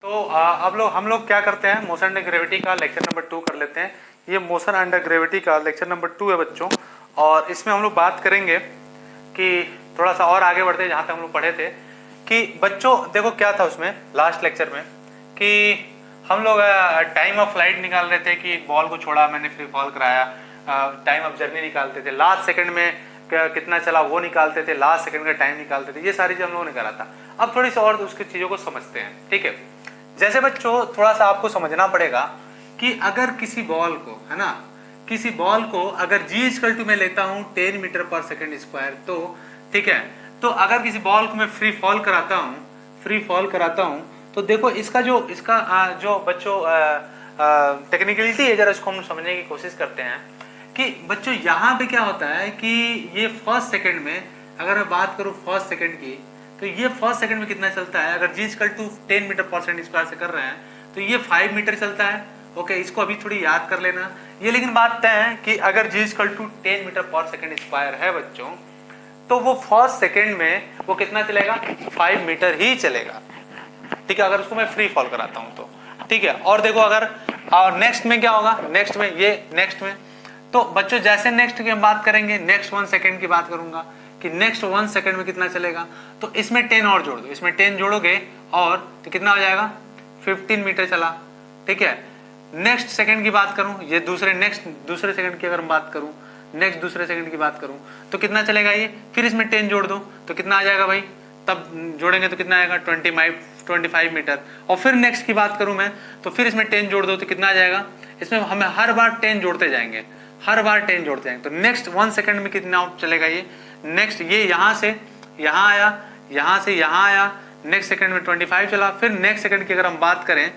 तो अब हम लोग क्या करते हैं, मोशन अंडर ग्रेविटी का लेक्चर नंबर 2 कर लेते हैं। ये मोशन अंडर ग्रेविटी का लेक्चर नंबर 2 है बच्चों, और इसमें हम लोग बात करेंगे कि थोड़ा सा और आगे बढ़ते हैं जहाँ तक हम लोग पढ़े थे कि बच्चों देखो क्या था उसमें लास्ट लेक्चर में कि हम लोग टाइम ऑफ फ्लाइट निकाल रहे थे कि बॉल को छोड़ा, मैंने फ्री फॉल कराया, टाइम ऑफ जर्नी निकालते थे, लास्ट सेकंड में कितना चला वो निकालते थे, लास्ट सेकंड का टाइम निकालते थे, ये सारी चीज़ हम लोगों ने करा था। अब थोड़ी सी और उसकी चीज़ों को समझते हैं, ठीक है। जैसे बच्चों थोड़ा सा आपको समझना पड़ेगा कि अगर किसी बॉल को, है ना, किसी बॉल को अगर g = मैं लेता हूं 10 मीटर पर सेकंड स्क्वायर, तो ठीक है, तो अगर किसी बॉल को मैं फ्री फॉल कराता हूं तो देखो इसका जो बच्चों टेक्निकलिटी है, जरा इसको हम समझने की कोशिश करते हैं कि बच्चों यहाँ पे क्या होता है कि ये फर्स्ट सेकंड में, अगर मैं बात करूँ फर्स्ट सेकंड की, तो ये फर्स्ट सेकंड में कितना चलता है, अगर g = 10 मीटर पर सेकंड स्क्वायर से कर रहे हैं तो ये 5 मीटर चलता है। ओके, इसको अभी थोड़ी याद कर लेना ये। लेकिन बात तय है कि अगर g = 10 मीटर पर सेकंड स्क्वायर है बच्चों, तो वो फर्स्ट सेकंड में वो कितना चलेगा, 5 मीटर ही चलेगा, ठीक है, अगर उसको मैं फ्री फॉल कराता हूं तो, ठीक है। और देखो अगर नेक्स्ट में क्या होगा, नेक्स्ट में तो बच्चों जैसे नेक्स्ट की हम बात करेंगे, नेक्स्ट 1 सेकंड की बात करूंगा कि नेक्स्ट 1 सेकंड में कितना चलेगा, तो इसमें 10 और जोड़ दो, इसमें 10 जोड़ोगे और तो कितना हो जाएगा, 15 मीटर चला, ठीक है। नेक्स्ट सेकंड की बात करूं, ये दूसरे सेकंड की अगर हम बात करूं, नेक्स्ट दूसरे सेकंड की बात करूं तो कितना चलेगा ये, फिर इसमें 10 जोड़ दो तो कितना आ जाएगा भाई, तब जोड़ेंगे तो कितना आएगा 25 मीटर। और फिर नेक्स्ट की बात करूं मैं तो फिर इसमें 10 जोड़ दो तो कितना आ जाएगा, इसमें हमें हर बार 10 जोड़ते जाएंगे, तो नेक्स्ट 1 सेकंड में कितना चलेगा ये, नेक्स्ट ये यहाँ से यहाँ आया, यहाँ से यहाँ आया, नेक्स्ट सेकंड में 25 चला, फिर नेक्स्ट सेकंड की अगर हम बात करें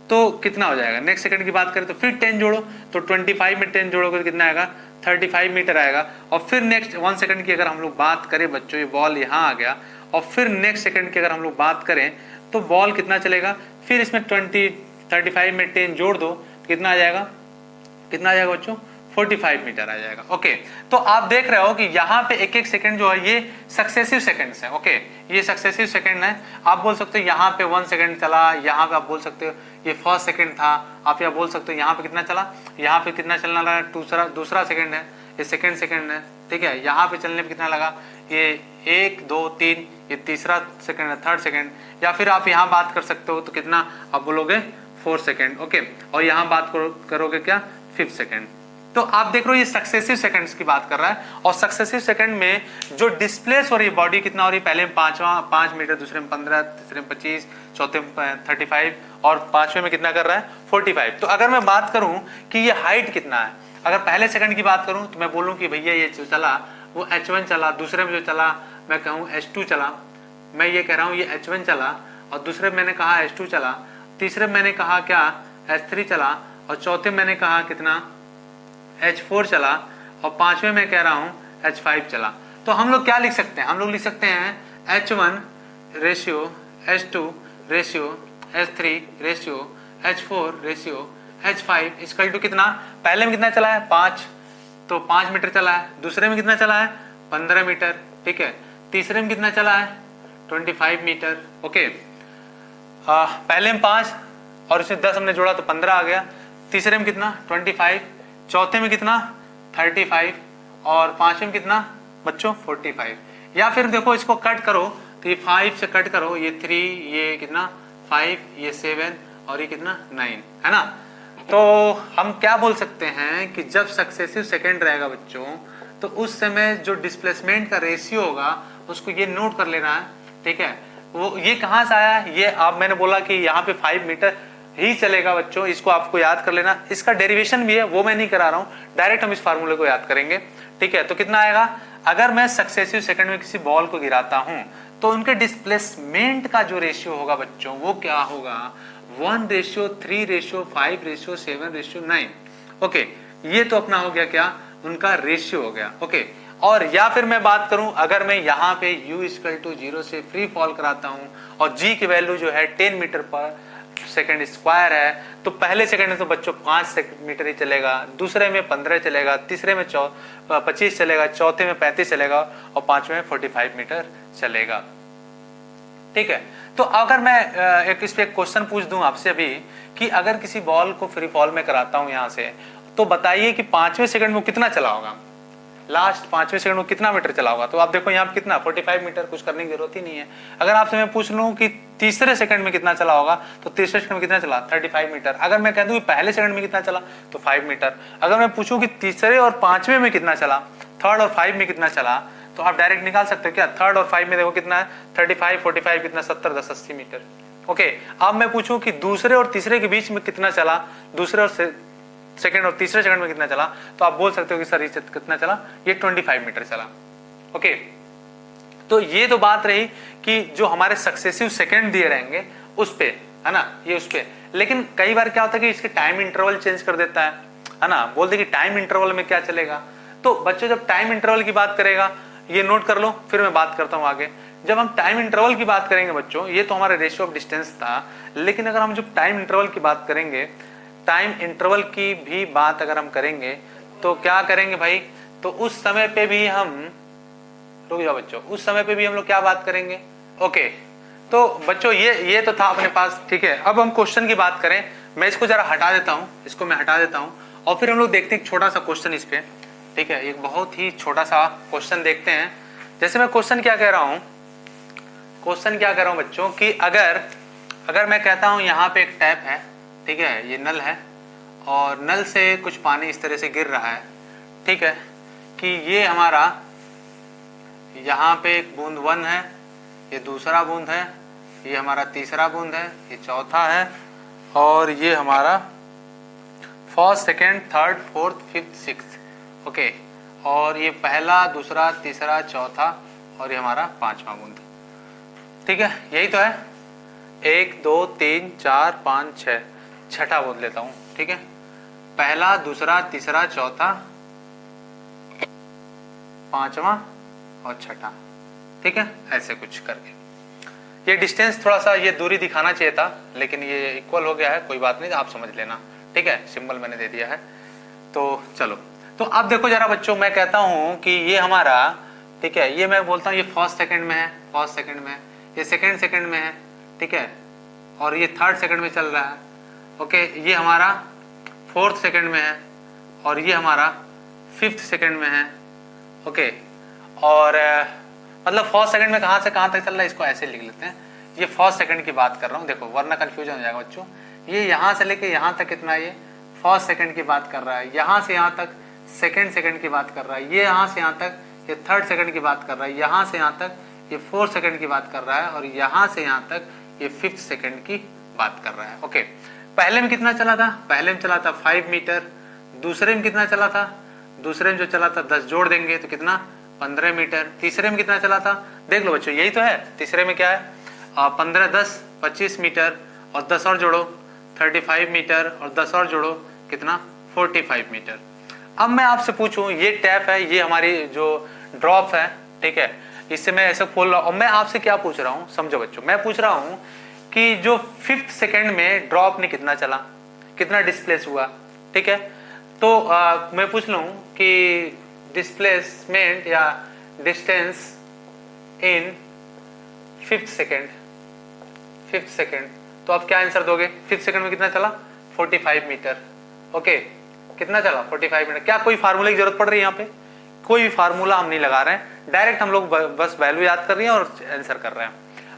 तो कितना हो जाएगा, नेक्स्ट सेकंड की बात करें तो फिर 10 जोड़ो तो 25 में 10 जोड़ोगे तो कितना आएगा, 35 मीटर आएगा। और फिर नेक्स्ट 1 सेकंड की अगर हम लोग बात करें बच्चों, ये बॉल यहाँ आ गया, और फिर नेक्स्ट सेकंड की अगर हम लोग बात करें तो बॉल कितना चलेगा, फिर इसमें 35 में 10 जोड़ दो तो कितना आ जाएगा बच्चों, 45 मीटर आ जाएगा। ओके, तो आप देख रहे हो कि यहाँ पे एक एक सेकंड जो है ये सक्सेसिव सेकंड्स है। ओके, ये सक्सेसिव सेकंड है। आप बोल सकते हो यहाँ पे 1 सेकंड चला, यहाँ पे आप बोल सकते हो ये फर्स्ट सेकंड था, आप यहाँ बोल सकते हो यहाँ पे कितना चला, यहाँ पे कितना चलना लगा, दूसरा सेकंड है, ये सेकंड है, ठीक है। यहाँ पे चलने पे कितना लगा, ये 1 2 3, ये तीसरा सेकंड है, थर्ड सेकंड। या फिर आप यहाँ बात कर सकते हो तो कितना आप बोलोगे 4 सेकंड। ओके, और यहाँ बात करोगे क्या, 5 सेकंड। तो आप देख रहे हो ये सक्सेसिव सेकंड्स की बात कर रहा है, और सक्सेसिव सेकंड में जो डिस्प्लेस हो रही है बॉडी कितना हो रही है, पहले में 5 मीटर, दूसरे में 15, तीसरे में 25, चौथे में 35 और पांचवें में कितना कर रहा है, 45। तो अगर मैं बात करूं कि ये हाइट कितना है, अगर पहले सेकंड की बात करूं तो मैं बोलूं कि भैया ये जो चला वो h1 चला, दूसरे में जो चला मैं कहूँ h2 चला, मैं ये कह रहा हूँ ये h1 चला, और दूसरे में मैंने कहा h2 चला, तीसरे में मैंने कहा क्या h3 चला, और चौथे में मैंने कहा कितना h4 चला, और पांचवें में कह रहा हूं h5 चला। तो हम लोग क्या लिख सकते हैं, हम लोग लिख सकते हैं h1 ratio h2 ratio h3 ratio h4 ratio h5 equal to कितना, पहले में कितना चला है 5, तो 5 मीटर चला है, दूसरे में कितना चला है 15 मीटर, ठीक है, तीसरे में कितना चला है 25 मीटर। ओके, पहले में 5 और इसमें 10 हमने जोड़ा तो 15 आ गया, तीसरे में कितना 25, चौथे में कितना 35 और पांचवें में कितना बच्चों 45। या फिर देखो इसको कट करो तो ये 5 से कट करो, ये 3, ये कितना 5, ये 7 और ये कितना 9, है ना। तो हम क्या बोल सकते हैं कि जब सक्सेसिव सेकंड रहेगा बच्चों तो उस समय जो डिस्प्लेसमेंट का रेशियो होगा उसको ये नोट कर लेना है, ठीक है। वो ये कहाँ से आया, ये आप मैंने बोला कि यहाँ पे 5 मीटर ही चलेगा बच्चों, इसको आपको याद कर लेना। इसका डेरिवेशन भी है वो मैं नहीं करा रहा हूँ, डायरेक्ट हम इस फार्मूले को याद करेंगे, ठीक है। तो कितना आएगा, अगर मैं सक्सेसिव सेकंड में किसी बॉल को गिराता हूं तो उनके डिस्प्लेसमेंट का जो रेशियो होगा बच्चों वो क्या होगा, 1:3:5:7:9। ओके, ये तो अपना हो गया क्या, उनका रेशियो हो गया। ओके, और या फिर मैं बात करूं अगर मैं यहाँ पे u = 0 से फ्री फॉल कराता हूं और g की वैल्यू जो है 10 मीटर पर सेकंड स्क्वायर है, तो पहले सेकंड में तो बच्चों 5 मीटर ही चलेगा, दूसरे में 15 चलेगा, तीसरे में 25 चलेगा, चौथे में 35 चलेगा और पांचवें में 45 मीटर चलेगा, ठीक है। तो अगर मैं एक इस पे एक क्वेश्चन पूछ दूं आपसे अभी कि अगर किसी बॉल को फ्री फॉल में कराता हूं यहाँ से, तो बताइए कि 5वें सेकंड में कितना चला होगा, लास्ट 5वें सेकंड में कितना मीटर चला होगा। तो आप देखो यहाँ पे कितना 45 मीटर, कुछ करने की जरूरत ही नहीं है। अगर आपसे मैं पूछ लूँ कि तीसरे सेकंड में कितना चला होगा, तो तीसरे सेकंड में कितना चला 35 मीटर। अगर मैं कह दूं कि पहले सेकंड में कितना चला तो 5 मीटर। अगर मैं पूछूं कि तीसरे और 5वें में कितना चला, थर्ड और 5 में कितना चला, तो आप डायरेक्ट निकाल सकते हो क्या। थर्ड और 5 में देखो कितना है 35, 45 कितना 70, 10, 80 मीटर। ओके, अब मैं पूछूं कि दूसरे और तीसरे के बीच में कितना चला, दूसरे और सेकंड और तीसरे सेकंड में कितना चला, तो आप बोल सकते हो कि सर ये कितना चला, ये 25 मीटर चला। ओके, तो ये तो बात रही कि जो हमारे सक्सेसिव सेकंड दिए रहेंगे उस पे, है ना, ये उस पे। लेकिन कई बार क्या होता है कि इसके टाइम इंटरवल चेंज कर देता है ना, बोल दे कि टाइम इंटरवल में क्या चलेगा। तो बच्चों जब टाइम इंटरवल की बात करेगा, ये नोट कर लो, फिर मैं बात करता हूँ आगे। जब हम टाइम इंटरवल की बात करेंगे बच्चों, ये तो हमारा रेशियो ऑफ डिस्टेंस था, लेकिन अगर हम जब टाइम इंटरवल की बात करेंगे, टाइम इंटरवल की भी बात अगर हम करेंगे तो क्या करेंगे भाई, तो उस समय पे भी हम, रुक जाओ बच्चों, उस समय पे भी हम लोग क्या बात करेंगे। ओके, तो बच्चों ये तो था अपने पास, ठीक है। अब हम क्वेश्चन की बात करें, मैं इसको जरा हटा देता हूँ, इसको मैं हटा देता हूँ, और फिर हम लोग देखते हैं एक छोटा सा क्वेश्चन इस पे, ठीक है। एक बहुत ही छोटा सा क्वेश्चन देखते हैं। जैसे मैं क्वेश्चन क्या कह रहा हूँ, क्वेश्चन क्या कह रहा हूँ बच्चों कि अगर मैं कहता हूँ यहाँ पे एक टैप है, ठीक है, ये नल है, और नल से कुछ पानी इस तरह से गिर रहा है, ठीक है, कि ये हमारा यहाँ पे एक बूंद 1 है, ये दूसरा बूंद है, ये हमारा तीसरा बूंद है, ये चौथा है, और ये हमारा first, second, third, fourth, fifth, sixth. Okay, और ये पहला, दूसरा, तीसरा, चौथा, और ये हमारा 5वां बूंद, ठीक है, यही तो है। 1 2 3 4 5 6, छठा बूंद लेता हूं, ठीक है, पहला, दूसरा, तीसरा, चौथा, 5वां और छठा, ठीक है, ऐसे कुछ करके। ये डिस्टेंस थोड़ा सा, ये दूरी दिखाना चाहिए था, लेकिन ये इक्वल हो गया है, कोई बात नहीं, आप समझ लेना, ठीक है, सिंबल मैंने दे दिया है। तो चलो, तो अब देखो जरा बच्चों, मैं कहता हूं कि ये हमारा, ठीक है, ये मैं बोलता हूँ ये फर्स्ट सेकंड में है, फर्स्ट सेकंड में, ये सेकंड सेकंड में है, ठीक है, और ये थर्ड सेकंड में चल रहा है। ओके, ये हमारा फोर्थ सेकंड में है, और ये हमारा फिफ्थ सेकंड में है। ओके, और मतलब फर्स्ट सेकंड में कहाँ से कहाँ तक चल रहा है, इसको ऐसे लिख लेते हैं, ये फर्स्ट सेकंड की बात कर रहा हूँ, देखो वरना कंफ्यूजन हो जाएगा बच्चों। ये यहाँ से लेके यहाँ तक कितना, ये फर्स्ट सेकंड की बात कर रहा है, यहाँ से यहाँ तक सेकंड सेकंड की बात कर रहा है, ये यहाँ से यहाँ तक ये थर्ड सेकंड की बात कर रहा है, यहाँ से यहाँ तक ये फोर्थ सेकंड की बात कर रहा है, और यहाँ से यहाँ तक ये फिफ्थ सेकंड की बात कर रहा है। ओके, पहले में कितना चला था, पहले में चला था 5 मीटर, दूसरे में कितना चला था, दूसरे में जो चला था 10 जोड़ देंगे तो कितना 15 मीटर, तीसरे में कितना चला था, देख लो बच्चों, यही तो है, तीसरे में क्या है 15 10 25 मीटर, और 10 और जोड़ो 35 मीटर, और 10 और जोड़ो कितना 45 मीटर। अब मैं आपसे पूछूं, ये टैप है, ये हमारी जो ड्रॉप है, ठीक है, इससे मैं ऐसे खोल रहा हूं, और मैं आपसे क्या पूछ रहा हूं, समझो बच्चों, मैं पूछ रहा हूं कि जो फिफ्थ सेकंड में ड्रॉप ने कितना चला, कितना डिस्प्लेस हुआ, ठीक है। तो मैं पूछ लूं कि डिस्प्लेसमेंट या distance in fifth second, fifth second, तो आप क्या आंसर दोगे, फिफ्थ सेकंड में कितना चला 45 मीटर। ओके, कितना चला 45 मीटर। क्या कोई फार्मूले की जरूरत पड़ रही है, यहाँ पे कोई भी फार्मूला हम नहीं लगा रहे हैं, डायरेक्ट हम लोग बस वैल्यू याद कर रहे हैं और आंसर कर रहे हैं।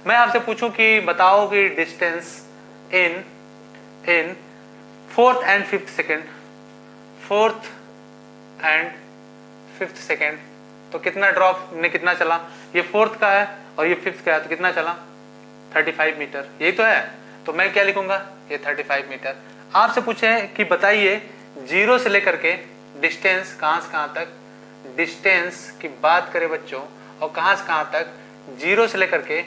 मैं आपसे पूछूं कि बताओ कि distance in fourth and fifth second, fourth and fifth second, तो कितना ड्रॉप ने कितना चला, ये फोर्थ का है और ये फिफ्थ का है, तो कितना चला 35 मीटर, यही तो है। तो मैं क्या लिखूंगा, ये 35 मीटर। आपसे पूछे कि बताइए 0 से लेकर के डिस्टेंस कहां से कहां तक, डिस्टेंस की बात करें बच्चों, और कहां से कहां तक 0 से लेकर के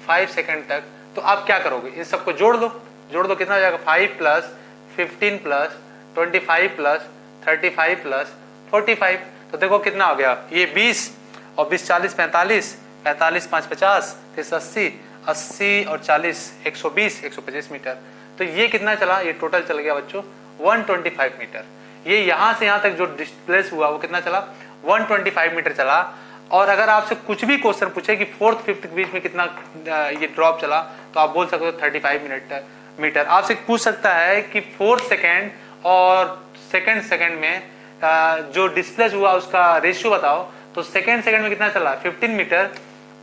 5 सेकंड तक, तो आप क्या करोगे, इन सबको जोड़ दो, जोड़ दो, कितना हो जाएगा 5 प्लस 15 प्लस 25 प्लस 35 प्लस 45, तो देखो कितना हो गया, ये 20 और 20 40 45, 45 5 50, फिर 80, 80 और 40 120, 125 मीटर। तो ये कितना चला, ये टोटल चल गया बच्चों 125 मीटर। ये यहाँ से यहाँ तक जो डिस्प्लेस हुआ वो कितना चला 125 मीटर चला। और अगर आपसे कुछ भी क्वेश्चन पूछे कि फोर्थ फिफ्थ के बीच में कितना ये ड्रॉप चला, तो आप बोल सकते हो 35 मीटर। आपसे पूछ सकता है कि 4 सेकेंड और सेकेंड में जो डिस्प्लेस हुआ उसका रेशियो बताओ, तो सेकेंड में कितना चला 15 मीटर।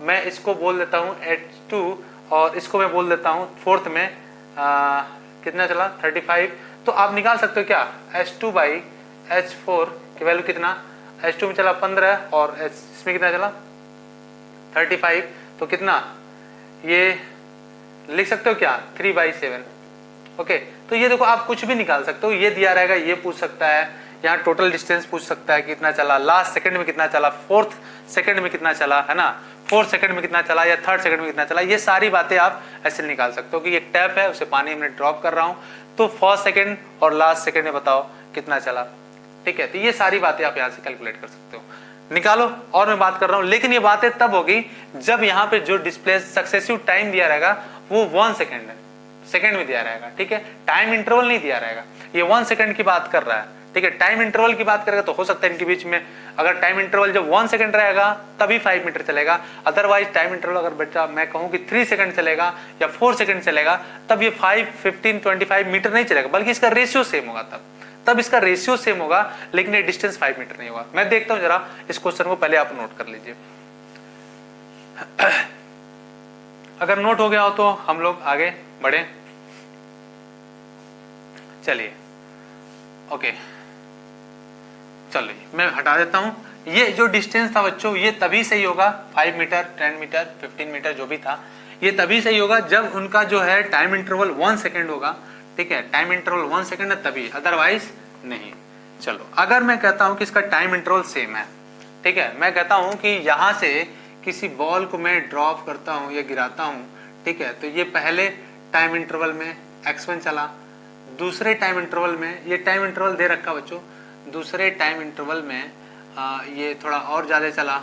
मैं इसको बोल देता हूँ h2 और इसको मैं बोल देता हूँ फोर्थ में कितना चला 35। तो आप निकाल सकते हो क्या h2 बाई h4 की वैल्यू कितना, h2 में चला 15 और इसमें कितना चला 35, तो कितना ये लिख सकते हो क्या 3/7। ओके, तो ये देखो आप कुछ भी निकाल सकते हो, ये दिया रहेगा, ये पूछ सकता है, यहाँ टोटल डिस्टेंस पूछ सकता है कितना चला, लास्ट सेकंड में कितना चला, फोर्थ सेकंड में कितना चला, है ना, फोर्थ सेकंड में कितना चला या थर्ड सेकंड में कितना चला। ये सारी बातें आप ऐसे निकाल सकते हो कि एक टैप है, उसे पानी में ड्रॉप कर रहा हूँ, तो फर्स्ट सेकंड और लास्ट सेकंड में बताओ कितना चला। ठीक है, तो ये सारी बातें आप यहाँ से कैलकुलेट कर सकते हो, निकालो। और मैं बात कर रहा हूँ, लेकिन ये बातें तब होगी जब यहाँ पे जो डिस्प्ले सक्सेसिव टाइम दिया रहेगा वो 1 सेकंड है, सेकंड में दिया रहेगा। ठीक है, टाइम इंटरवल नहीं दिया रहेगा, ये 1 सेकंड की बात कर रहा है। ठीक है, टाइम इंटरवल की बात करेगा तो हो सकता है इनके बीच में अगर टाइम इंटरवल जब 1 सेकंड रहेगा तभी 5 मीटर चलेगा, अदरवाइज टाइम इंटरवल अगर बच्चा मैं कहूं कि 3 सेकंड चलेगा या 4 सेकंड चलेगा तब ये 5, 15, 25 मीटर नहीं चलेगा, बल्कि इसका रेशियो सेम होगा, तब इसका रेशियो सेम होगा, लेकिन ये डिस्टेंस 5 मीटर नहीं होगा। मैं देखता हूं जरा इस क्वेश्चन को, पहले आप नोट कर लीजिए। अगर नोट हो गया हो तो हम लोग आगे बढ़े, चलिए। ओके, चलिए मैं हटा देता हूं। ये जो डिस्टेंस था बच्चों ये तभी सही होगा, 5 मीटर, 10 मीटर, 15 मीटर जो भी था, ये तभी सही होगा जब उनका जो है टाइम इंटरवल 1 सेकंड होगा। ठीक है, टाइम इंटरवल 1 सेकंड है तभी, अदरवाइज नहीं। चलो, अगर मैं कहता हूं कि इसका टाइम इंटरवल सेम है, ठीक है, मैं कहता हूं कि यहां से किसी बॉल को मैं ड्रॉप करता हूं या गिराता हूं, ठीक है, तो ये पहले टाइम इंटरवल में x1 चला, दूसरे टाइम इंटरवल में, ये टाइम इंटरवल दे रखा बच्चों, दूसरे टाइम इंटरवल में ये थोड़ा और ज़्यादा चला,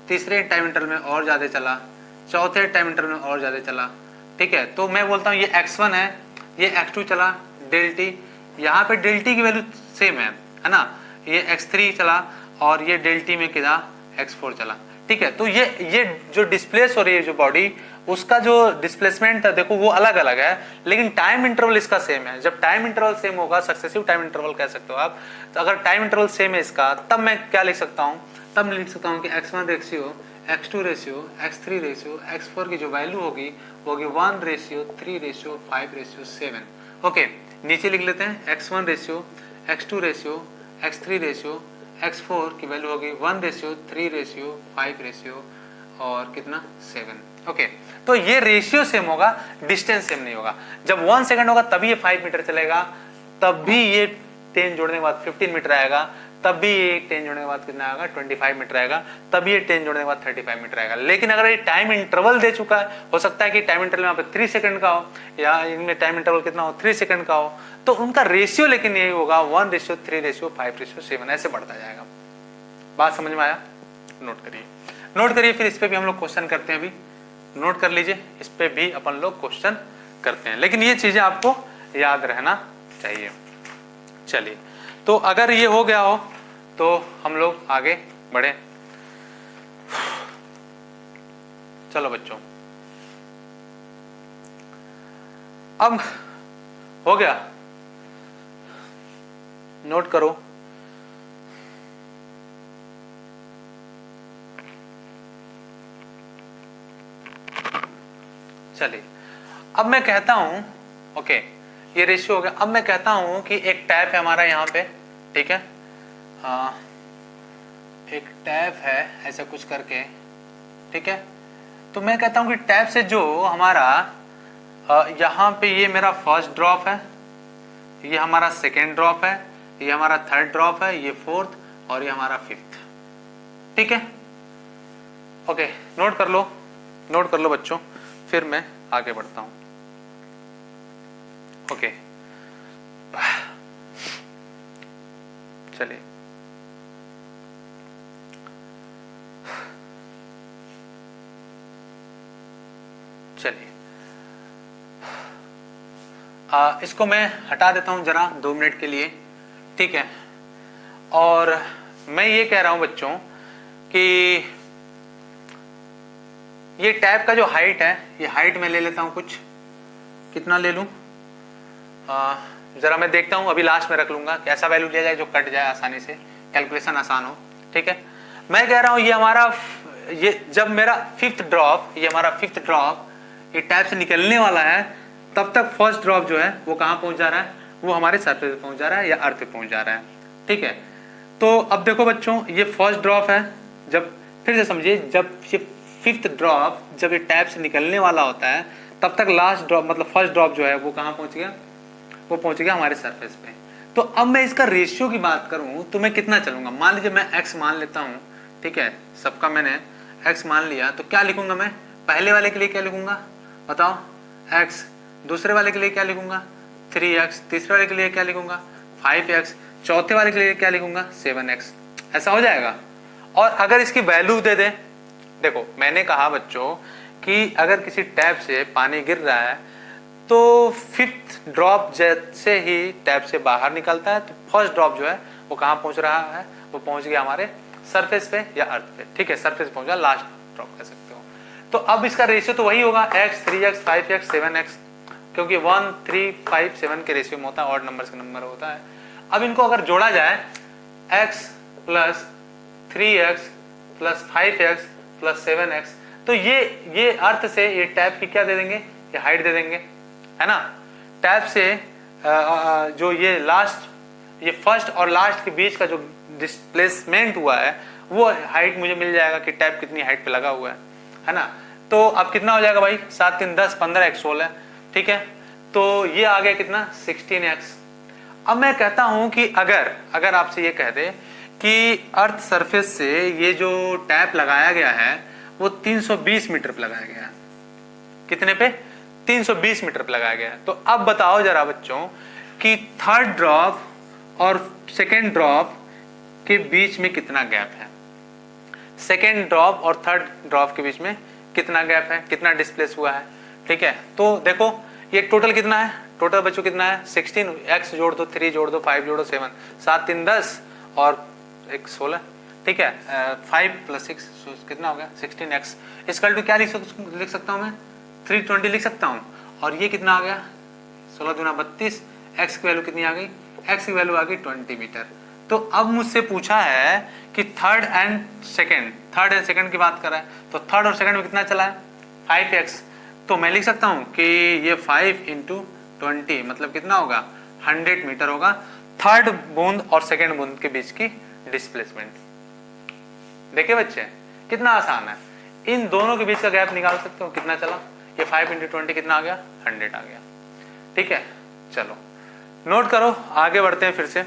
तीसरे टाइम इंटरवल में और ज़्यादा चला, चौथे टाइम इंटरवल में और ज़्यादा चला। ठीक है, तो मैं बोलता हूँ ये x1 है, ये x2 चला, डेल टी, यहाँ पे डेल टी की वैल्यू सेम है ना, ये x3 चला और ये डेल टी में कितना x4 चला। ठीक है, तो ये जो डिस्प्लेस हो रही है जो बॉडी, उसका जो डिस्प्लेसमेंट है देखो वो अलग अलग है, लेकिन टाइम इंटरवल इसका सेम है। जब टाइम इंटरवल सेम होगा, सक्सेसिव टाइम इंटरवल कह सकते हो आप, तो अगर टाइम इंटरवल सेम है इसका, तब मैं क्या लिख सकता हूँ, तब मैं लिख सकता हूँ कि x1 ratio, x2 ratio, x3 ratio, x4 की जो वैल्यू होगी वो होगी 1 रेशियो 3 रेशियो 5 रेशियो 7। ओके, नीचे लिख लेते हैं x1 ratio, x2 ratio, x3 ratio, x4 की वैल्यू होगी 1 रेशियो 3 रेशियो 5 रेशियो और कितना 7। ओके, तो ये रेशियो सेम होगा, डिस्टेंस सेम नहीं होगा। जब 1 सेकंड होगा तभी ये 5 मीटर चलेगा, तब भी ये 10 जोड़ने के बाद 15 मीटर आएगा, तब भी ये 10 जोड़ने के बाद कितना आएगा 25 मीटर आएगा, तब ये 10 जोड़ने के बाद 35 मीटर आएगा। लेकिन अगर ये टाइम इंटरवल दे चुका है, हो सकता है कि टाइम इंटरवल यहाँ पे 3 सेकंड का हो या इनमें टाइम इंटरवल कितना हो 3 सेकंड का हो, तो उनका रेशियो लेकिन यही होगा 1 रेशियो 3 रेशियो 5 रेशियो 7, ऐसे बढ़ता जाएगा। बात समझ में आया? नोट करिए, नोट करिए, फिर इस पे भी हम लोग क्वेश्चन करते हैं। अभी नोट कर लीजिए, इस पे भी अपन लोग क्वेश्चन करते हैं, लेकिन ये चीजें आपको याद रहना चाहिए। चलिए, तो अगर ये हो गया हो तो हम लोग आगे बढ़े। चलो बच्चों, अब हो गया, नोट करो। चलिए, अब मैं कहता हूं, ओके, ये रेशियो हो गया। अब मैं कहता हूं कि एक टैप है हमारा यहाँ पे, ठीक है, एक टैप है ऐसा कुछ करके, ठीक है, तो मैं कहता हूं कि टैप से जो हमारा यहाँ पे ये मेरा फर्स्ट ड्रॉप है, ये हमारा सेकेंड ड्रॉप है, ये हमारा थर्ड ड्रॉप है, ये फोर्थ और ये हमारा फिफ्थ। ठीक है, ओके, नोट कर लो, नोट कर लो बच्चों, फिर मैं आगे बढ़ता हूं। ओके, चलिए, चलिए इसको मैं हटा देता हूं जरा 2 मिनट के लिए। ठीक है, और मैं ये कह रहा हूं बच्चों कि ये टैप का जो हाइट है, ये हाइट में ले लेता हूं कुछ कितना ले लूँ, ज़रा मैं देखता हूँ, अभी लास्ट में रख लूँगा कि ऐसा वैल्यू लिया जाए जो कट जाए आसानी से, कैलकुलेशन आसान हो। ठीक है, मैं कह रहा हूँ ये हमारा, ये जब मेरा फिफ्थ ड्रॉप, ये हमारा फिफ्थ ड्रॉप ये टैप से निकलने वाला है, तब तक फर्स्ट ड्रॉप जो है वो कहाँ पहुँच जा रहा है, वो हमारे सरफेस पे पहुँच जा रहा है या अर्थ पे पहुँच जा रहा है। ठीक है, तो अब देखो बच्चों, ये फर्स्ट ड्रॉप है, जब फिर से समझिए, जब ये फिफ्थ ड्रॉप जब ये टैप से निकलने वाला होता है, तब तक लास्ट ड्रॉप मतलब फर्स्ट ड्रॉप जो है वो कहाँ पहुँच गया, वो पहुँच गया हमारे सरफेस पे। तो अब मैं इसका रेशियो की बात करूँ तो मैं कितना चलूंगा, मान लीजिए मैं x मान लेता हूँ। ठीक है, सबका मैंने x मान लिया, तो क्या लिखूंगा मैं, पहले वाले के लिए क्या लिखूंगा बताओ, x, दूसरे वाले के लिए क्या लिखूंगा 3x, तीसरे वाले के लिए क्या लिखूंगा 5x, चौथे वाले के लिए क्या लिखूंगा 7x, ऐसा हो जाएगा। और अगर इसकी वैल्यू दे दें, देखो मैंने कहा बच्चों कि अगर किसी टैप से पानी गिर रहा है तो फिफ्थ ड्रॉप जैसे ही टैप से बाहर निकलता है तो फर्स्ट ड्रॉप जो है वो कहाँ पहुंच रहा है, वो पहुंच गया हमारे सरफेस पे या अर्थ पे। ठीक है, सरफेस पहुंचा, लास्ट ड्रॉप कह सकते हो। तो अब इसका रेशियो तो वही होगा x, 3x, 5x, 7x, क्योंकि 1, 3, 5, 7 के रेशियो में होता है, ऑड नंबर का नंबर होता है। अब इनको अगर जोड़ा जाए, x plus 3x plus 5x plus 7x, तो ये अर्थ से ये टैप की क्या दे देंगे, ये हाइट दे देंगे, है ना। टैप से जो ये लास्ट, ये फर्स्ट और लास्ट के बीच का जो डिस्प्लेसमेंट हुआ है वो हाइट मुझे मिल जाएगा कि टैप कितनी हाइट पे लगा हुआ है ना। तो अब कितना हो जाएगा भाई, 7, 3, 10, 15, 16। ठीक है, तो ये आ गया कितना 16x। अब मैं कहता हूं कि अगर आपसे ये कह दे कि अर्थ सरफेस से ये जो टैप लगाया गया है वो 320 मीटर पे लगाया गया है, कितने पे, 320 मीटर पे लगाया गया है। तो अब बताओ जरा बच्चों कि थर्ड ड्रॉप और सेकेंड ड्रॉप के बीच में कितना गैप है, सेकेंड ड्रॉप और थर्ड ड्रॉप के बीच में कितना गैप है, कितना डिस्प्लेस हुआ है। ठीक है, तो देखो ये टोटल कितना है, टोटल बच्चों कितना है 16, x जोड़ दो, 3 जोड़ दो, 5 जोड़ो 7, 7, 3, 10 और 1, 16। ठीक है, 5 प्लस 6 कितना हो गया 16x। इसका टू क्या लिख सकता हूँ मैं, 320 लिख सकता हूँ। और ये कितना आ गया 16 दूना 32, x की वैल्यू कितनी आ गई, x की वैल्यू आ गई 20 मीटर। तो अब मुझसे पूछा है कि थर्ड एंड सेकंड की बात कर रहा है, तो थर्ड और सेकंड में कितना चला है 5x। तो मैं लिख सकता हूँ कि ये 5 × 20 मतलब कितना होगा 100 मीटर होगा थर्ड बूंद और सेकंड बूंद के बीच की डिस्प्लेसमेंट। देखिए बच्चे कितना आसान है, इन दोनों के बीच का गैप निकाल सकते हो, कितना चला, ये 5 × 20 कितना आ गया 100 आ गया। ठीक है, चलो नोट करो, आगे बढ़ते हैं फिर से,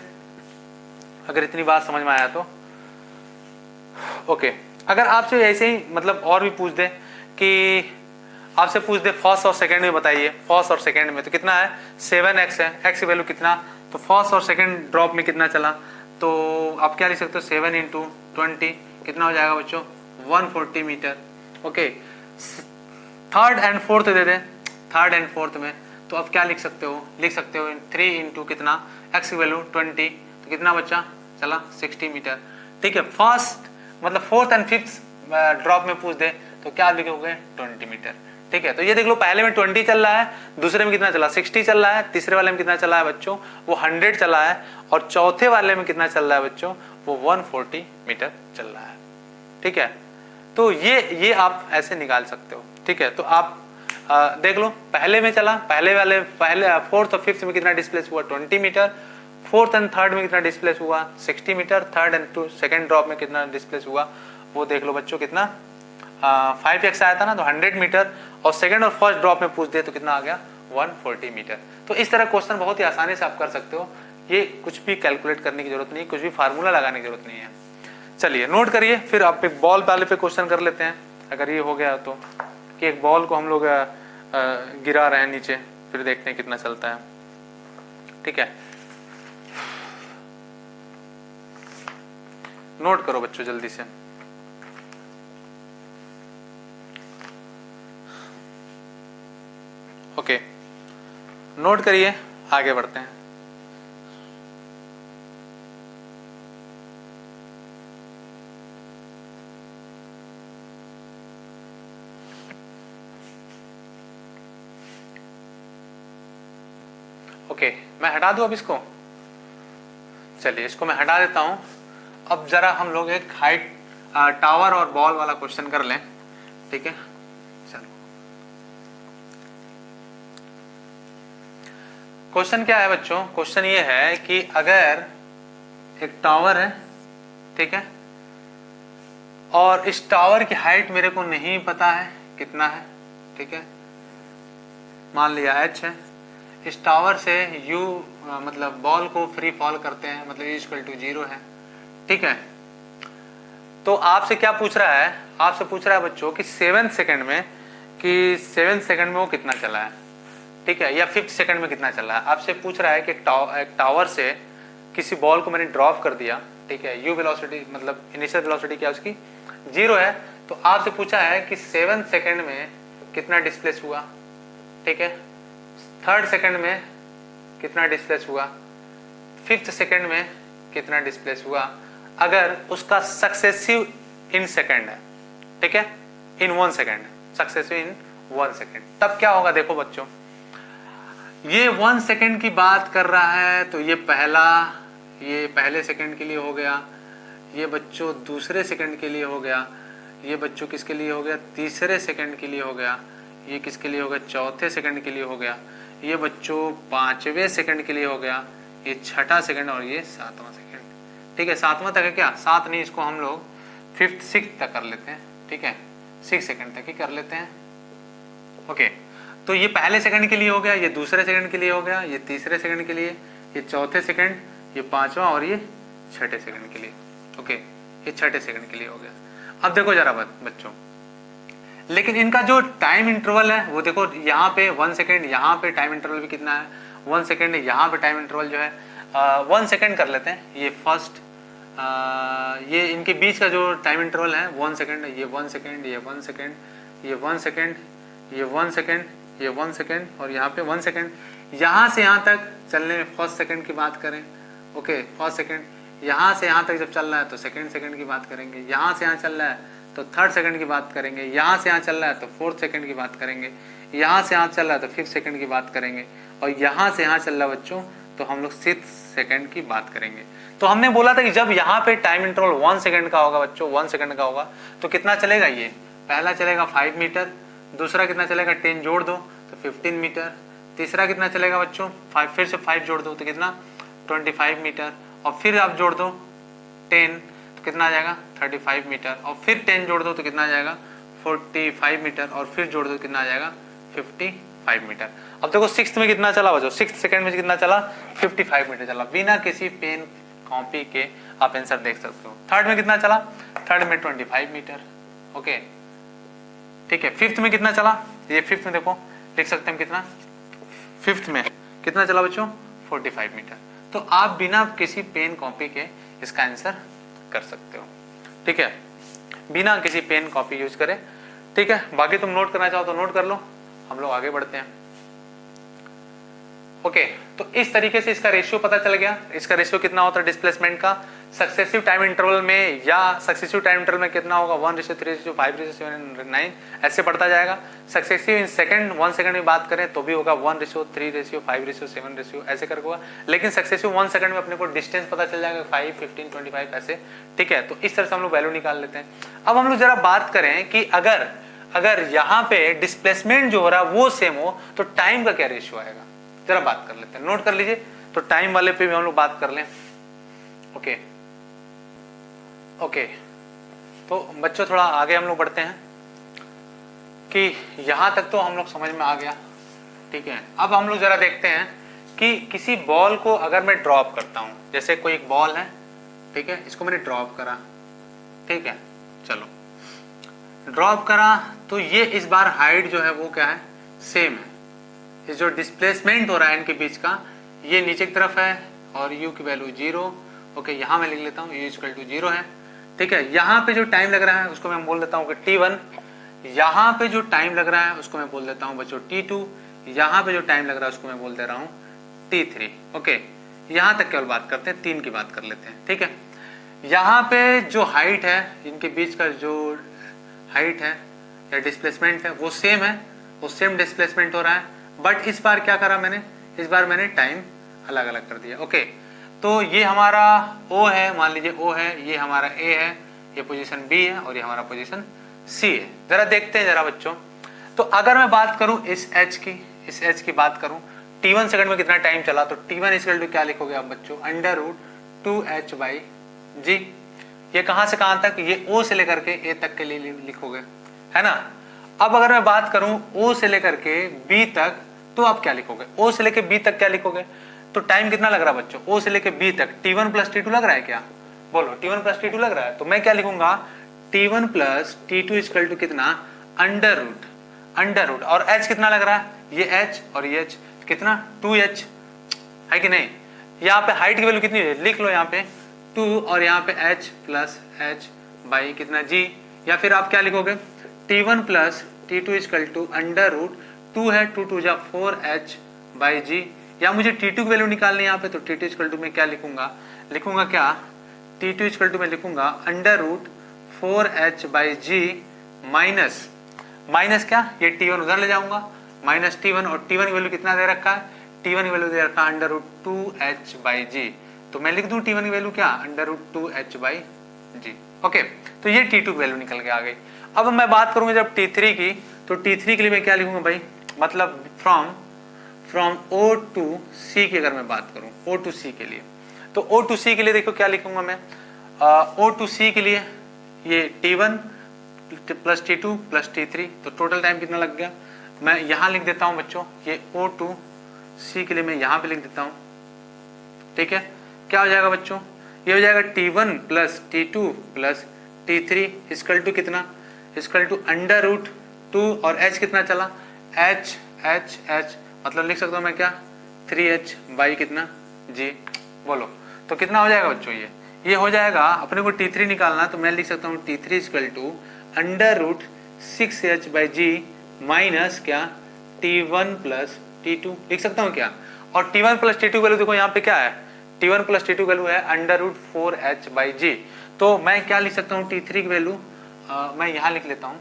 अगर इतनी बात समझ में आया तो। ओके, अगर आपसे ऐसे ही मतलब और भी पूछ दे कि आपसे पूछ दे फर्स्ट और सेकंड में बताइए, फर्स्ट और सेकंड में तो कितना है 7x है, x की वैल्यू कितना, तो फर्स्ट और सेकंड ड्रॉप में कितना चला, तो आप क्या लिख सकते हो 7 × 20 कितना हो जाएगा बच्चों 140 मीटर। ओके, थर्ड एंड फोर्थ दे दे, थर्ड एंड फोर्थ में तो अब क्या लिख सकते हो 3 × कितना x की वैल्यू 20, तो कितना बच्चा चला 60 मीटर। ठीक है, फर्स्ट मतलब फोर्थ एंड फिफ्थ ड्रॉप में पूछ दे तो क्या लिखोगे 20 मीटर। ठीक है, तो ये देख लो पहले में 20 चल रहा है, दूसरे में कितना चला 60 चल रहा है, तीसरे वाले में कितना चला है बच्चों वो 100 चला है, और चौथे वाले में कितना चल रहा है बच्चों वो 140 मीटर चल रहा है। ठीक है, तो ये आप ऐसे निकाल सकते हो। ठीक है, तो आप देख लो पहले में चला, पहले फोर्थ और फिफ्थ में कितना डिस्प्लेस हुआ 20 मीटर, फोर्थ एंड थर्ड में कितना डिस्प्लेस हुआ 60 मीटर, थर्ड एंड सेकंड ड्रॉप में कितना डिस्प्लेस हुआ वो देख लो बच्चों कितना 5x आया था ना, तो 100 मीटर, और सेकंड और फर्स्ट ड्रॉप में पूछ दे तो कितना आ गया 140 मीटर। तो इस तरह क्वेश्चन बहुत ही आसानी से आप कर सकते हो, ये कुछ भी कैलकुलेट करने की जरूरत नहीं, कुछ भी फार्मूला लगाने की जरूरत नहीं है। चलिए नोट करिए, फिर आप एक बॉल वाले पे क्वेश्चन कर लेते हैं, अगर ये हो गया तो, कि एक बॉल को हम लोग गिरा रहे हैं नीचे, फिर देखते हैं कितना चलता है। ठीक है, नोट करो बच्चों जल्दी से। ओके, नोट करिए, आगे बढ़ते हैं। ओके, मैं हटा दूं अब इसको, चलिए इसको मैं हटा देता हूं। अब जरा हम लोग एक हाइट टावर और बॉल वाला क्वेश्चन कर लें, ठीक है। चलो क्वेश्चन क्या है बच्चों, क्वेश्चन ये है कि अगर एक टावर है, ठीक है, और इस टावर की हाइट मेरे को नहीं पता है कितना है, ठीक है, मान लिया h है। इस टावर से u मतलब बॉल को फ्री फॉल करते हैं, मतलब u इक्वल टू 0 है, ठीक है। तो आपसे क्या पूछ रहा है, आपसे पूछ रहा है बच्चों कि 7 सेकंड में, कि 7 सेकंड में वो कितना चला है, ठीक है, या 5 सेकंड में कितना चला है। आपसे पूछ रहा है कि एक टावर से किसी बॉल को मैंने ड्रॉप कर दिया, ठीक है, u वेलोसिटी मतलब इनिशियल वेलोसिटी क्या उसकी 0 है। तो आपसे पूछा है कि 7 सेकंड में कितना डिस्प्लेस हुआ, ठीक है, 3rd सेकंड में कितना डिस्प्लेस हुआ, 5th सेकंड में कितना डिस्प्लेस हुआ, अगर उसका सक्सेसिव इन सेकंड है, ठीक है, इन 1 सेकंड, सक्सेसिव इन 1 सेकंड, तब क्या होगा। देखो बच्चों, ये 1 सेकंड की बात कर रहा है, तो ये पहले सेकंड के लिए हो गया, ये बच्चों दूसरे सेकंड के लिए हो गया, ये बच्चों किसके लिए हो गया, तीसरे सेकंड के लिए हो गया, ये किसके लिए हो गया, चौथे सेकंड के लिए हो गया, ये बच्चों 5वें सेकंड के लिए हो गया, ये 6ठा सेकंड और ये 7वां सेकंड, ठीक है। 7वां तक है क्या, 7 नहीं, इसको हम लोग 5th 6th तक कर लेते हैं, ठीक है, 6 सेकंड तक ही कर लेते हैं, ओके। तो ये पहले सेकंड के लिए हो गया, ये दूसरे सेकंड के लिए हो गया, ये तीसरे सेकंड के लिए, ये चौथे सेकंड, ये 5वां और ये 6ठे सेकंड के लिए, ओके, ये 6ठे सेकंड के लिए हो गया। अब देखो जरा बच्चों, लेकिन इनका जो टाइम इंटरवल है वो देखो, यहाँ पे 1 सेकंड, यहाँ पे टाइम इंटरवल भी कितना है 1 सेकंड, यहाँ पे टाइम इंटरवल जो है 1 सेकंड कर लेते हैं। ये फर्स्ट ये इनके बीच का जो टाइम इंटरवल है 1 सेकंड, ये 1 सेकंड, ये 1 सेकंड, ये 1 सेकंड, ये 1 सेकंड, ये 1 सेकंड और यहाँ पे 1 सेकंड। यहाँ से यहाँ तक चलने में फर्स्ट सेकंड की बात करें, ओके, फर्स्ट सेकंड, यहाँ से यहाँ तक जब चल रहा है तो सेकंड सेकंड की बात करेंगे, यहाँ से यहाँ चल रहा है तो 3rd सेकंड की बात करेंगे, यहाँ से यहाँ चल रहा है तो 4th सेकंड की बात करेंगे, यहाँ से यहाँ चल रहा है तो 5th सेकंड की बात करेंगे, और यहाँ से यहाँ चल रहा है बच्चों तो हम लोग 6th सेकंड की बात करेंगे। तो हमने बोला था कि जब यहाँ पे टाइम इंटरवल 1 सेकंड का होगा बच्चों, 1 सेकंड का होगा, तो कितना चलेगा, ये पहला चलेगा 5 मीटर, दूसरा कितना चलेगा 10 जोड़ दो तो 15 मीटर, तीसरा कितना चलेगा बच्चों 5, फिर से 5 जोड़ दो तो कितना 25 मीटर, और फिर आप जोड़ दो 10 तो कितना आ जाएगा 35 मीटर, और फिर 10 जोड़ दो तो कितना आ जाएगा 45 मीटर, और फिर जोड़ दो तो कितना आ जाएगा 55 मीटर। अब देखो 6th में कितना चला बच्चों, 6th सेकंड में कितना चला 55 मीटर चला, बिना किसी पेन कॉपी के आप आंसर देख सकते हो। 3rd में कितना चला, 3rd में 25 मीटर, ओके, ठीक है। 5th में कितना चला, ये 5th में देखो लिख सकते हैं कितना, 5th में कितना चला बच्चों 45 मीटर। तो आप बिना किसी पेन कॉपी के इसका आंसर कर सकते हो, ठीक है, बिना किसी पेन कॉपी यूज करे, ठीक है। बाकी तुम नोट करना चाहो तो नोट कर लो, हम लोग आगे बढ़ते हैं, ओके। तो इस तरीके से इसका रेशियो पता चल गया। इसका रेशियो कितना होता है डिस्प्लेसमेंट का सक्सेसिव टाइम इंटरवल में, या सक्सेसिव टाइम इंटरवल में कितना होगा 1:3:5:7:9 ऐसे बढ़ता जाएगा। सक्सेसिव इन सेकंड 1 सेकंड में बात करें तो भी होगा 1:3:5:7 ऐसे करके होगा, लेकिन सक्सेसिव 1 सेकंड में अपने को डिस्टेंस पता चल जाएगा 5, 15, 25 ऐसे, ठीक है। तो इस तरह से हम लोग वैल्यू निकाल लेते हैं। अब हम लोग जरा बात करें कि अगर यहाँ पे डिस्प्लेसमेंट जो हो रहा है वो सेम हो तो टाइम का क्या रेशियो आएगा, जरा बात कर लेते हैं, नोट कर लीजिए। तो टाइम वाले पे भी हम लोग बात कर लें, ओके ओके। तो बच्चों थोड़ा आगे हम लोग बढ़ते हैं कि यहां तक तो हम लोग समझ में आ गया, ठीक है। अब हम लोग जरा देखते हैं कि किसी बॉल को अगर मैं ड्रॉप करता हूं, जैसे कोई एक बॉल है, ठीक है, इसको मैंने ड्रॉप करा, ठीक है, चलो ड्रॉप करा तो ये इस बार हाइट जो है वो क्या है सेम है, ये जो डिस्प्लेसमेंट हो रहा है इनके बीच का ये नीचे की तरफ है और u की वैल्यू 0, ओके, यहाँ मैं लिख लेता हूँ u इक्वल टू 0 है, ठीक है। यहाँ पे जो टाइम लग रहा है उसको मैं बोल देता हूँ कि t1, यहाँ पे जो टाइम लग रहा है उसको मैं बोल देता हूँ बच्चों t2, यहाँ पे जो टाइम लग रहा है उसको मैं बोल दे रहा हूँ t3, ओके। यहाँ तक केवल बात करते हैं, 3 की बात कर लेते हैं, ठीक है। यहाँ पे जो हाइट है, इनके बीच का जो हाइट है या डिस्प्लेसमेंट है वो सेम है, वो सेम डिस्प्लेसमेंट हो रहा है, बट इस बार क्या करा मैंने, इस बार मैंने टाइम अलग अलग कर दिया। ओके, तो ये हमारा O है, मान लीजिए O है, ये हमारा A है, ये पोजीशन B है और ये हमारा पोजीशन C है। जरा देखते हैं जरा बच्चों, तो अगर मैं बात करूं इस H की बात करूं, T1 सेकंड में कितना टाइम चला, तो T1 इक्वल टू क्या लिखोगे आप बच्चों, अंडर रूट 2h/g। ये कहां से कहां तक, ये O से लेकर के A तक के लिए लिखोगे, है ना। अब अगर मैं बात करूं O से लेकर के B तक, तो आप क्या लिखोगे, O से लेकर B तक क्या लिखोगे, तो टाइम कितना लग रहा है बच्चों, O से लेकर B तक T1 प्लस T2 लग रहा है क्या, बोलो T1 प्लस T2 लग रहा है, तो मैं क्या लिखूंगा, T1 plus T2 equal to कितना, अंडर रूट और H कितना लग रहा है, ये H और ये H कितना 2h है कि नहीं। यहाँ पे हाइट की वैल्यू कितनी है, लिख लो यहाँ पे 2 और यहाँ पे h प्लस h बाई कितना g, या फिर आप क्या लिखोगे T1 plus T2 equal to under root 2 है 2 2 जा 4h बाई g, या मुझे T2 की वैल्यू निकालनी है यहाँ पे, तो T2 इक्वल टू में क्या लिखूंगा क्या, T2 इक्वल टू में लिखूंगा under root 4h by g minus क्या, ये T1 उधर ले जाऊंगा माइनस T1, और T1 की वैल्यू कितना दे रखा है, T1 की वैल्यू दे रखा है अंडर रूट 2h/g, तो मैं लिख दूं T1 की वैल्यू क्या, अंडर रूट 2h/g। ओके, तो ये T2 की वैल्यू निकल के आ गई। अब मैं बात करूंगा जब T3 की, तो T3 के लिए मैं क्या लिखूंगा भाई, मतलब फ्रॉम O टू C की अगर मैं बात करूं, O टू C के लिए, तो O टू C के लिए देखो क्या लिखूंगा मैं, O टू C के लिए ये T1 plus T2 plus T3, तो टोटल टाइम कितना लग गया, मैं यहां लिख देता हूं बच्चों, ये O टू C के लिए मैं यहां पे लिख देता हूं, ठीक है। क्या हो जाएगा बच्चों, ये हो जाएगा T1 plus T2 plus T3 equal to कितना, इक्वल टू अंडर रूट 2 और H कितना चला, H मतलब लिख सकता हूं मैं क्या 3h बाई कितना g, बोलो तो कितना हो जाएगा बच्चों, ये हो जाएगा, अपने को T3 निकालना, तो मैं लिख सकता हूँ T3 equal to under root 6h/g minus क्या T1 प्लस T2 लिख सकता हूँ क्या, और T1 प्लस T2 वैल्यू देखो यहाँ पे क्या है, T1 प्लस T2 वैल्यू है अंडर रूट 4h/g, तो मैं क्या लिख सकता हूँ T3 की वैल्यू, मैं यहाँ लिख लेता हूँ,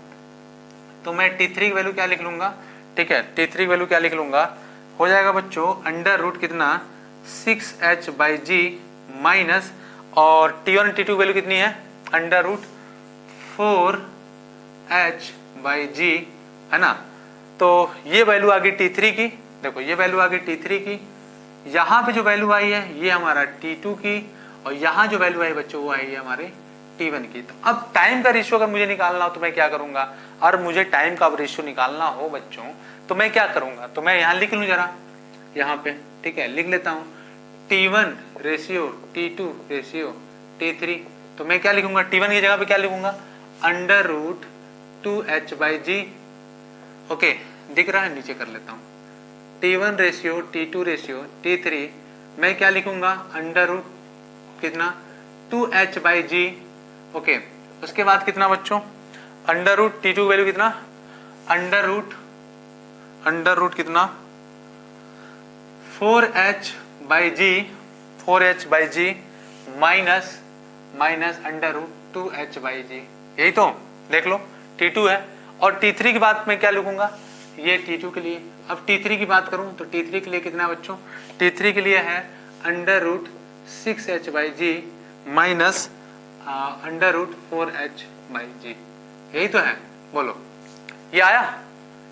तो मैं T3 की वैल्यू क्या लिख लूंगा, ठीक है, T3 की वैल्यू क्या लिख लूंगा, हो जाएगा बच्चों अंडर रूट कितना 6h/g माइनस, और T1 T2 वैल्यू कितनी है, अंडर रूट 4h/g, है ना। तो ये वैल्यू आ गई T3 की, देखो ये वैल्यू आ गई T3 की, यहाँ पे जो वैल्यू आई है ये हमारा T2 की, और यहाँ जो वैल्यू आई बच्चों वो आई है हमारे T1 की। तो अब टाइम का रेशियो अगर मुझे निकालना हो तो मैं क्या करूंगा, और मुझे टाइम का रेशियो निकालना हो बच्चों तो मैं क्या करूंगा, तो मैं यहाँ लिख लूँ जरा यहाँ पे, ठीक है, लिख लेता हूँ T1 ratio T2 ratio T3, तो मैं क्या लिखूंगा, T1 की जगह पे क्या लिखूंगा, अंडर रूट 2h/g। ओके, दिख रहा है, नीचे कर लेता हूँ T1 ratio T2 ratio T3, मैं क्या लिखूंगा, अंडर रूट कितना 2h/g। ओके, उसके बाद कितना बच्चों, अंडर रूट T2 वैल्यू कितना, अंडर रूट कितना 4h/g minus under root 2h/g, यही तो देख लो T2 है। और T3 की बात मैं क्या लिखूंगा, ये T2 के लिए। अब T3 की बात करूं तो T3 के लिए कितना बच्चों, T3 के लिए है under root 6h/g minus under root 4h/g, यही तो है, बोलो ये आया,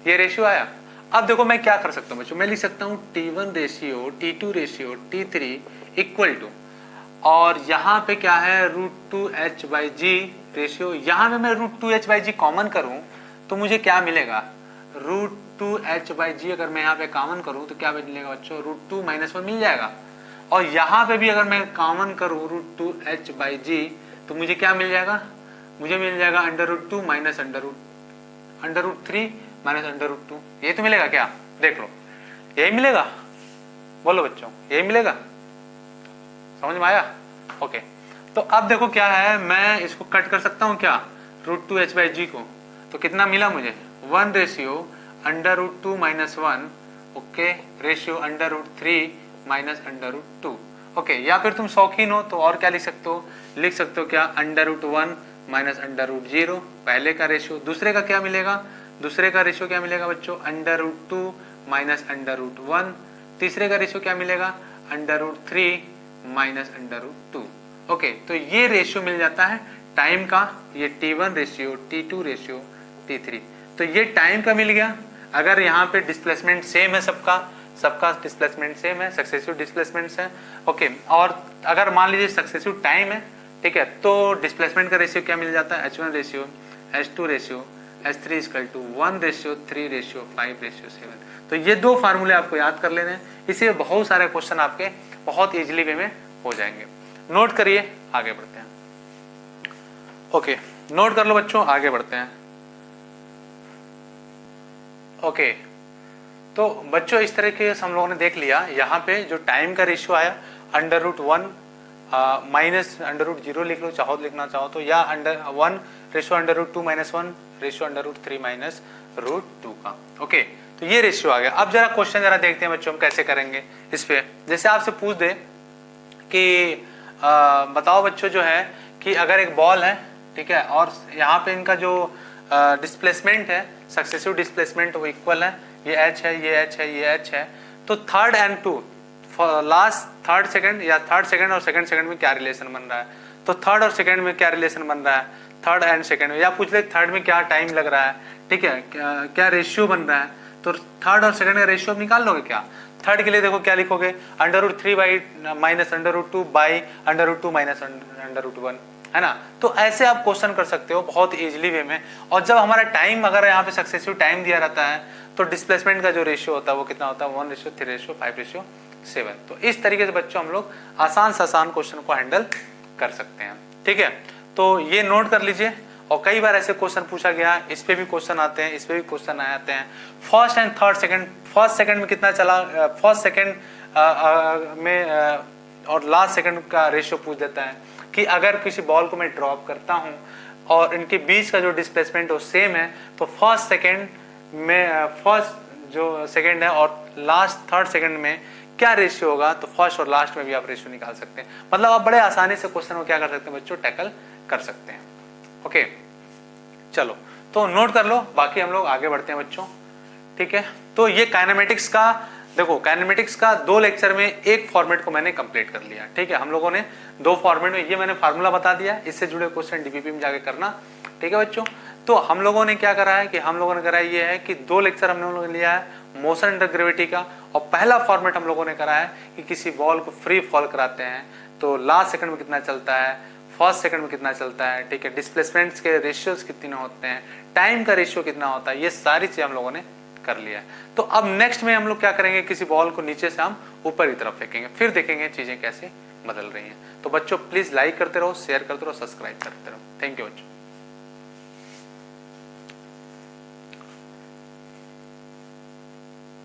ये रेशियो आया। अब देखो मैं क्या कर सकता हूँ बच्चों, मैं लिख सकता हूँ T1 ratio T2 ratio T3 equal to, और यहाँ पे क्या है रूट 2h/g रेशियो, यहाँ पे मैं रूट 2h/g कॉमन करूँ तो मुझे क्या मिलेगा, रूट 2h/g अगर मैं यहाँ पे कॉमन करूँ तो क्या मिलेगा बच्चों, रूट 2 - 1 मिल जाएगा, और यहाँ पे भी अगर मैं कॉमन करूँ रूट 2h/g तो मुझे क्या मिल जाएगा, मुझे मिल जाएगा under root 2 minus under root 3 minus under root 2, ये तो मिलेगा क्या, देख लो यही मिलेगा, बोलो बच्चों यही मिलेगा, समझ में आया। ओके, तो अब देखो क्या है, मैं इसको कट कर सकता हूँ क्या, रूट 2h/g को, तो कितना मिला मुझे 1 ratio under root 2 minus 1, okay, ratio under root 3 minus under root 2। Okay, या फिर तुम शौकीन हो तो और क्या लिख सकते हो, क्या under root 1 minus under root 0, पहले का रेशियो। दूसरे का क्या मिलेगा, दूसरे का रेशियो क्या मिलेगा बच्चों, under root 2 minus under root 1, तीसरे का रेशियो क्या मिलेगा, √3 माइनस √2। ओके, तो ये रेशियो मिल जाता है टाइम का, ये T1 ratio, T2 ratio, T3। तो ये टाइम का मिल गया। अगर यहाँ पे डिस्प्लेसमेंट सेम है, सबका डिस्प्लेसमेंट सेम है, सक्सेसिव डिस्प्लेसमेंट्स है। ओके, और अगर मान लीजिए सक्सेसिव टाइम है, ठीक है, तो डिस्प्लेसमेंट का रेशियो क्या मिल जाता है, H1 ratio, H2 ratio, H3 equal to 1 ratio, 3 ratio, 5 ratio 7। तो ये दो फार्मूले आपको याद कर लेने हैं, इसी बहुत सारे क्वेश्चन आपके बहुत इजीली वे में हो जाएंगे। नोट करिए, आगे बढ़ते हैं। ओके, नोट कर लो बच्चों, आगे बढ़ते हैं। ओके, तो बच्चों इस तरीके से हम लोगों ने देख लिया, यहाँ पे जो टाइम का रेशियो आया √1 माइनस √0 लिख लो, चाहो लिखना चाहो तो, या √1 रेशियो √2 माइनस 1 रेशियो √3 माइनस √2 का। ओके, तो ये रेशियो आ गया। अब जरा क्वेश्चन जरा देखते हैं बच्चों हम कैसे करेंगे इस पे। जैसे आपसे पूछ दे कि बताओ बच्चों जो है कि अगर एक बॉल है, ठीक है, और यहाँ पे इनका जो डिस्प्लेसमेंट है, सक्सेसिव डिस्प्लेसमेंट वो इक्वल है, ये h है, ये h है, ये h है, तो third and to last third second या थर्ड सेकंड और सेकंड सेकंड में क्या रिलेशन बन रहा है, तो थर्ड और सेकंड में क्या रिलेशन बन रहा है, थर्ड एंड सेकंड में, या पूछ ले थर्ड में क्या टाइम लग रहा है, ठीक है, क्या रेशियो बन रहा है, तो थर्ड और सेकंड का रेशियो आप निकाल लोगे क्या। थर्ड के लिए देखो क्या लिखोगे, √3 बाई माइनस √2 बाई √2 माइनस √1, है ना। तो ऐसे आप क्वेश्चन कर सकते हो बहुत इजीली वे में। और जब हमारा टाइम अगर यहाँ पे सक्सेसिव टाइम दिया रहता है, तो डिस्प्लेसमेंट का जो रेशियो होता है वो कितना होता है, 1 रेशियो 3 रेशियो 5 रेशियो 7। तो इस तरीके से बच्चों हम लोग आसान से आसान क्वेश्चन को हैंडल कर सकते हैं, ठीक है। तो ये नोट कर लीजिए, और कई बार ऐसे क्वेश्चन पूछा गया, इस पे भी क्वेश्चन आते हैं, इस पे भी क्वेश्चन आते हैं। First and third second, first second में कितना चला, फर्स्ट सेकंड में और लास्ट सेकंड का रेशियो पूछ देता है कि अगर किसी बॉल को मैं ड्रॉप करता हूं और इनके बीच का जो डिस्प्लेसमेंट वो सेम है, तो फर्स्ट सेकंड में, फर्स्ट जो सेकंड है और लास्ट थर्ड सेकंड में क्या रेशियो होगा, तो फर्स्ट और लास्ट में भी आप रेशियो निकाल सकते हैं। मतलब आप बड़े आसानी से क्वेश्चन को क्या कर सकते हैं बच्चों, टैकल कर सकते हैं। ओके, चलो तो नोट कर लो, बाकी हम लोग आगे बढ़ते हैं बच्चों, ठीक है। तो ये काइनेमेटिक्स का, देखो काइनेमेटिक्स का 2 लेक्चर में एक फॉर्मेट को मैंने कंप्लीट कर लिया, ठीक है। हम लोगों ने 2 फॉर्मेट में, ये मैंने फार्मूला बता दिया, इससे जुड़े क्वेश्चन डीपीपी में जाके करना, ठीक है बच्चों। तो हम लोगों ने क्या करा है कि हम लोगों ने करा ये है कि 2 लेक्चर हम लोगों ने लिया है मोशन अंडर ग्रेविटी का, और पहला फॉर्मेट हम लोगों ने करा है कि किसी बॉल को फ्री फॉल कराते हैं तो लास्ट सेकंड में कितना चलता है, फर्स्ट सेकंड में कितना चलता है, ठीक है, डिस्प्लेसमेंट्स के रेशियोज कितने होते हैं, टाइम का रेशियो कितना होता है, ये सारी चीजें हम लोगों ने कर लिया है। तो अब नेक्स्ट में हम लोग क्या करेंगे, किसी बॉल को नीचे से हम ऊपर की तरफ फेंकेंगे, फिर देखेंगे चीजें कैसे बदल रही हैं। तो बच्चों प्लीज लाइक करते रहो, शेयर करते रहो, सब्सक्राइब करते रहो। थैंक यू बच्चों।